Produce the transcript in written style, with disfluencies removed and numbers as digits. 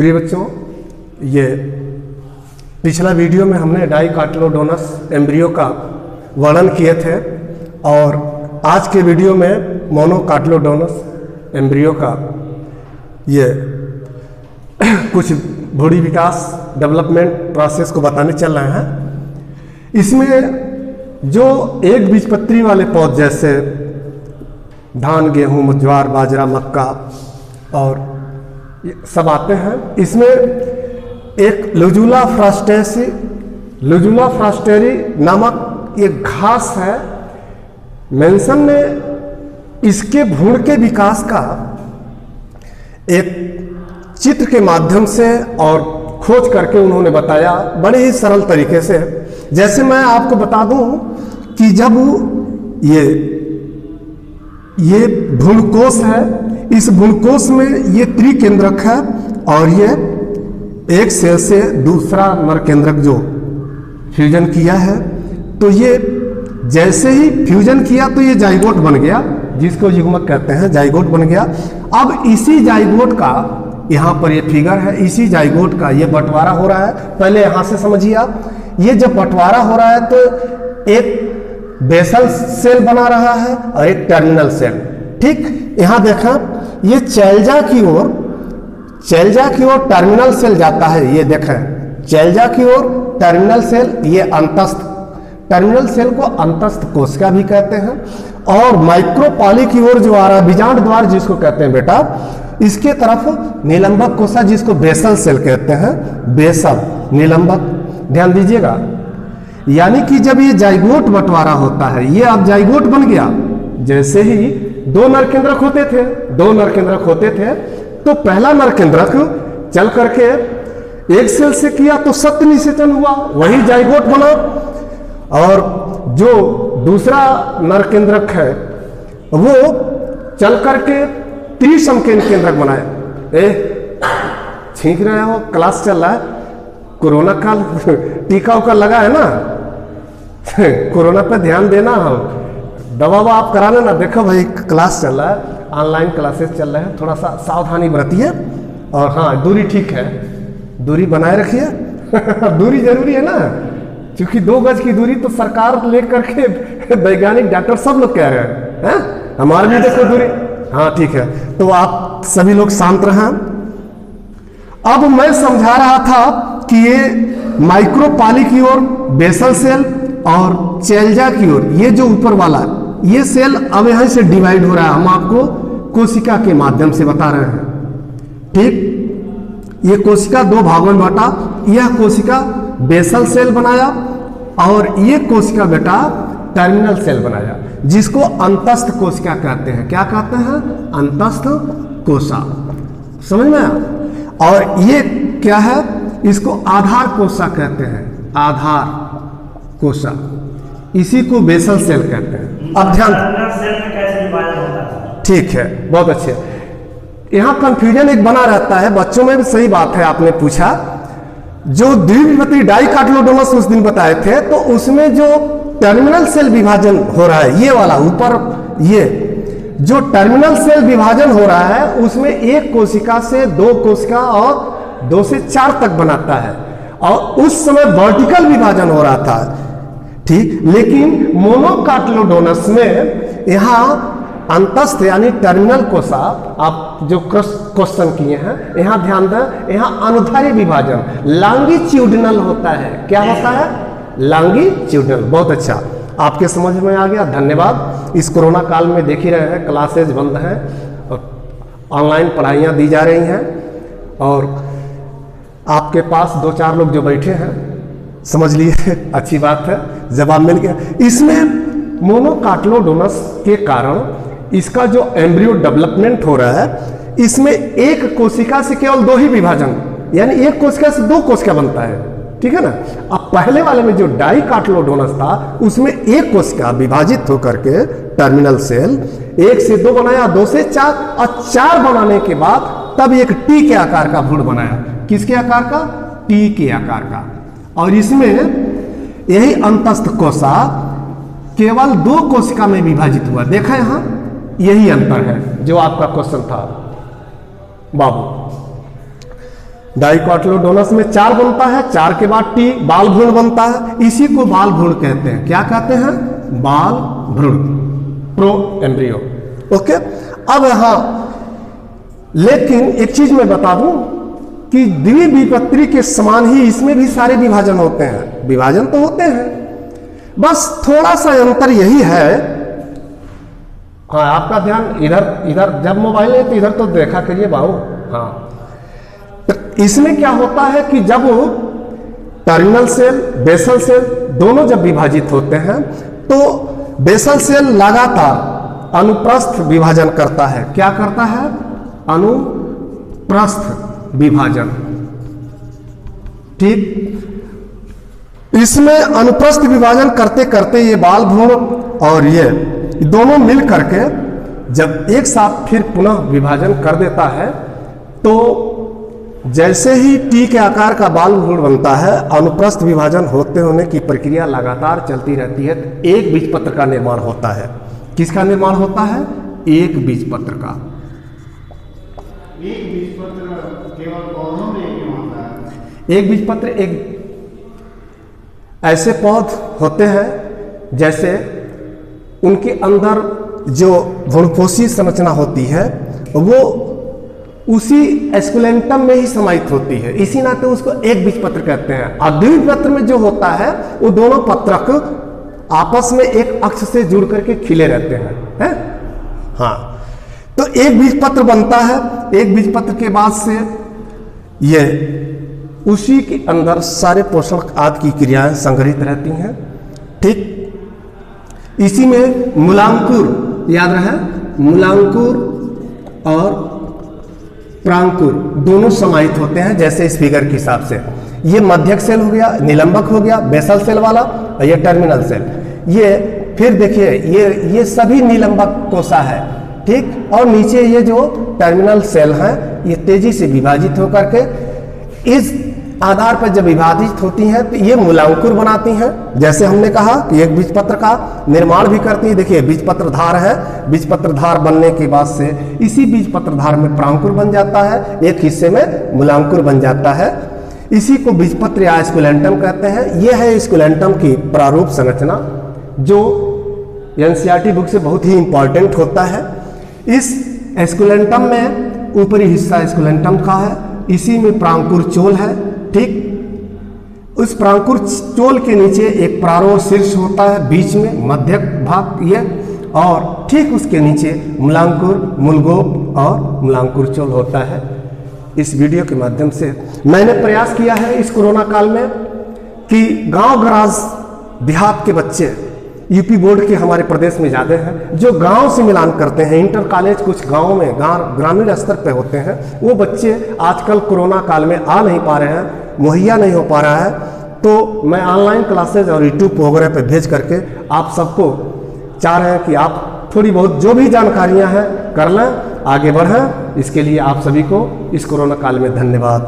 प्रिय बच्चों, ये पिछला वीडियो में हमने डाइकोटिलोडोनस एम्ब्रियो का वर्णन किए थे और आज के वीडियो में मोनोकोटिलोडोनस एम्ब्रियो का ये कुछ भ्रूण विकास डेवलपमेंट प्रोसेस को बताने चल रहे हैं। इसमें जो एक बीजपत्री वाले पौध जैसे धान, गेहूँ, ज्वार, बाजरा, मक्का और सब आते हैं, इसमें एक लुजुला फ्रास्टेरी नामक एक घास है। मेंशन ने इसके भ्रूण के विकास का एक चित्र के माध्यम से और खोज करके उन्होंने बताया बड़े ही सरल तरीके से। जैसे मैं आपको बता दूं कि जब ये भ्रूणकोश है, इस भ्रूणकोश में ये त्रिकेंद्रक है और ये एक सेल से दूसरा नरकेंद्रक जो फ्यूजन किया है, तो ये जैसे ही फ्यूजन किया तो ये जाइगोट बन गया, जिसको युग्मक कहते हैं, जाइगोट बन गया। अब इसी जाइगोट का यहाँ पर ये फिगर है, इसी जाइगोट का ये बंटवारा हो रहा है। पहले यहाँ से समझिए आप, ये जब बंटवारा हो रहा है तो एक बेसल सेल बना रहा है और एक टर्मिनल सेल। ठीक, यहाँ देखा ये चैल्जा की ओर टर्मिनल सेल जाता है। ये देखें, चैल्जा की ओर टर्मिनल सेल, ये अंतस्थ टर्मिनल सेल को अंतस्थ कोशिका भी कहते हैं। और माइक्रोपॉली की ओर जो आ रहा है, बीजांड द्वार जिसको कहते हैं बेटा, इसके तरफ निलंबक कोशिका जिसको बेसल सेल कहते हैं, बेसल निलंबक, ध्यान दीजिएगा। यानी कि जब ये जाइगोट बंटवारा होता है, ये अब जाइगोट बन गया। जैसे ही दो नरकेंद्रक होते थे तो पहला नरकेंद्रक चल करके एक सेल से किया तो सत्य निषेचन हुआ, वही जाइगोट बना। और जो दूसरा नरकेंद्रक है वो चल करके त्रिसंकेंद्रक बनाया। छींक रहे हो, क्लास चल रहा है, कोरोना काल टीका उका लगा है ना कोरोना पे ध्यान देना, दवा आप करा लेना। देखो भाई, क्लास चल रहा है, ऑनलाइन क्लासेस चल रहे हैं, थोड़ा सा सावधानी बरतिए। और हाँ, दूरी ठीक है, दूरी बनाए रखिए दूरी जरूरी है ना, क्योंकि 2 गज की दूरी तो सरकार लेकर के वैज्ञानिक डॉक्टर सब लोग कह रहे हैं, हमारे भी देखो दूरी। हाँ ठीक है, तो आप सभी लोग शांत रहें। अब मैं समझा रहा था कि ये माइक्रोपॉली की ओर बेसल सेल और चैल्जा की ओर ये जो ऊपर वाला ये सेल अब यहां से डिवाइड हो रहा है। हम आपको कोशिका के माध्यम से बता रहे हैं। ठीक, ये कोशिका 2 भागों में बांटा। यह कोशिका बेसल सेल बनाया और ये कोशिका बेटा टर्मिनल सेल बनाया, जिसको अंतस्थ कोशिका कहते हैं। क्या कहते हैं? अंतस्थ कोशिका। समझ में आया? और ये क्या है? इसको आधार कोशिका कहते हैं, आधार कोशिका, इसी को बेसल सेल कहते हैं। अब ध्यान, ठीक है, बहुत अच्छे। यहां कंफ्यूजन एक बना रहता है बच्चों में भी, सही बात है आपने पूछा। जो द्विबीजपत्री डाइकोटिलोडोनस उस दिन बताए थे, तो उसमें जो टर्मिनल सेल विभाजन हो रहा है, ये वाला ऊपर, ये जो टर्मिनल सेल विभाजन हो रहा है, उसमें एक कोशिका से 2 कोशिका और 2 से 4 तक बनाता है। और उस समय वर्टिकल विभाजन हो रहा था। ठीक, लेकिन मोनोकोटिलोडोनस में यहां अंतस्थ यानी टर्मिनल कोशिका, आप जो क्वेश्चन किए हैं, यहां ध्यान दें, यहां अनुदैर्ध्य विभाजन लॉन्गिट्यूडिनल होता है। क्या होता है? लॉन्गिट्यूडिनल। बहुत अच्छा, आपके समझ में आ गया, धन्यवाद। इस कोरोना काल में देख ही रहे हैं, क्लासेज बंद हैं और ऑनलाइन पढ़ाइयाँ दी जा रही हैं, और आपके पास 2-4 लोग जो बैठे हैं, समझ लिए अच्छी बात है, जवाब मिल गया। इसमें मोनोकोटिलोडोनस के कारण इसका जो एम्ब्रियो डेवलपमेंट हो रहा है, इसमें एक कोशिका से केवल 2 ही विभाजन, यानी एक कोशिका से 2 कोशिका बनता है। ठीक है ना? अब पहले वाले में जो डाइकोटिलोडोनस था, उसमें एक कोशिका विभाजित होकर के टर्मिनल सेल 1 से 2 बनाया, 2 से 4, और 4 बनाने के बाद तब एक टी के आकार का भ्रूण बनाया। किसके आकार का? टी के आकार का। और इसमें यही अंतस्थ कोशिका केवल 2 कोशिका में विभाजित हुआ। देखा यहां, यही अंतर है जो आपका क्वेश्चन था बाबू। डाइकोटिलोडोनस में 4 बनता है, 4 के बाद टी बाल भ्रूण बनता है, इसी को बाल भ्रूण कहते हैं। क्या कहते हैं? बाल भ्रूण, प्रो एम्ब्रियो। ओके, अब यहां लेकिन एक चीज मैं बता दूं कि द्विबीजपत्री के समान ही इसमें भी सारे विभाजन होते हैं। विभाजन तो होते हैं, बस थोड़ा सा अंतर यही है। हाँ, आपका ध्यान इधर इधर, जब मोबाइल है तो इधर तो देखा करिए बाबू। हाँ, तो इसमें क्या होता है कि जब टर्मिनल सेल, बेसल सेल दोनों जब विभाजित होते हैं तो बेसल सेल लगातार अनुप्रस्थ विभाजन करता है। क्या करता है? अनुप्रस्थ विभाजन। ठीक, इसमें अनुप्रस्थ विभाजन करते करते ये बाल भ्रूण और ये दोनों मिल करके जब एक साथ फिर पुनः विभाजन कर देता है तो जैसे ही टी के आकार का बाल भ्रूण बनता है, अनुप्रस्थ विभाजन होते होने की प्रक्रिया लगातार चलती रहती है। एक बीजपत्र का निर्माण होता है। किसका निर्माण होता है? एक बीजपत्र का। एक बीजपत्र केवल पौधों में ही होता है। एक बीजपत्र एक ऐसे पौध होते हैं जैसे उनके अंदर जो भ्रूणपोषी संरचना होती है वो उसी एस्कुलेंटम में ही समाहित होती है, इसी नाते उसको एक बीजपत्र कहते हैं। और द्विबीजपत्र में जो होता है वो दोनों पत्रक आपस में एक अक्ष से जुड़ करके खिले रहते हैं, हाँ। तो एक बीजपत्र बनता है। एक बीजपत्र के बाद से ये उसी के अंदर सारे पोषण आदि की क्रियाएं संग्रहित रहती हैं। ठीक, इसी में मूलांकुर, याद रहे, मूलांकुर और प्रांकुर दोनों समाहित होते हैं। जैसे इस फिगर के हिसाब से ये मध्यक सेल हो गया, निलंबक हो गया, बेसल सेल वाला, और ये टर्मिनल सेल। ये फिर देखिए ये सभी निलंबक कोशा है। ठीक, और नीचे ये जो टर्मिनल सेल हैं ये तेजी से विभाजित होकर के इस आधार पर जब विभाजित होती हैं तो ये मूलांकुर बनाती हैं। जैसे हमने कहा कि एक बीजपत्र का निर्माण भी करती है। देखिए बीजपत्र धार है, बीजपत्र धार बनने के बाद से इसी बीजपत्र धार में प्रांकुर बन जाता है, एक हिस्से में मूलांकुर बन जाता है। इसी को बीजपत्र या स्कुलेंटम कहते हैं। यह है स्कुलेंटम की प्रारूप संरचना जो एनसीईआरटी बुक से बहुत ही इंपॉर्टेंट होता है। इस स्कुलेंटम में ऊपरी हिस्सा स्कुलेंटम का है, इसी में प्रांकुर चोल है। ठीक, उस प्रांकुर चोल के नीचे एक प्रारोह शीर्ष होता है, बीच में मध्यक भाग ये, और ठीक उसके नीचे मूलांकुर, मूलगोप और मूलांकुर चोल होता है। इस वीडियो के माध्यम से मैंने प्रयास किया है इस कोरोना काल में कि गांव गराज देहात के बच्चे, यूपी बोर्ड के हमारे प्रदेश में ज़्यादा हैं, जो गांव से मिलान करते हैं, इंटर कॉलेज कुछ गांव में ग्रामीण स्तर पे होते हैं, वो बच्चे आजकल कोरोना काल में आ नहीं पा रहे हैं, मुहैया नहीं हो पा रहा है। तो मैं ऑनलाइन क्लासेज और यूट्यूब वगैरह पे भेज करके आप सबको चाह रहे हैं कि आप थोड़ी बहुत जो भी जानकारियां हैं कर लें, आगे बढ़ें। इसके लिए आप सभी को इस कोरोना काल में धन्यवाद।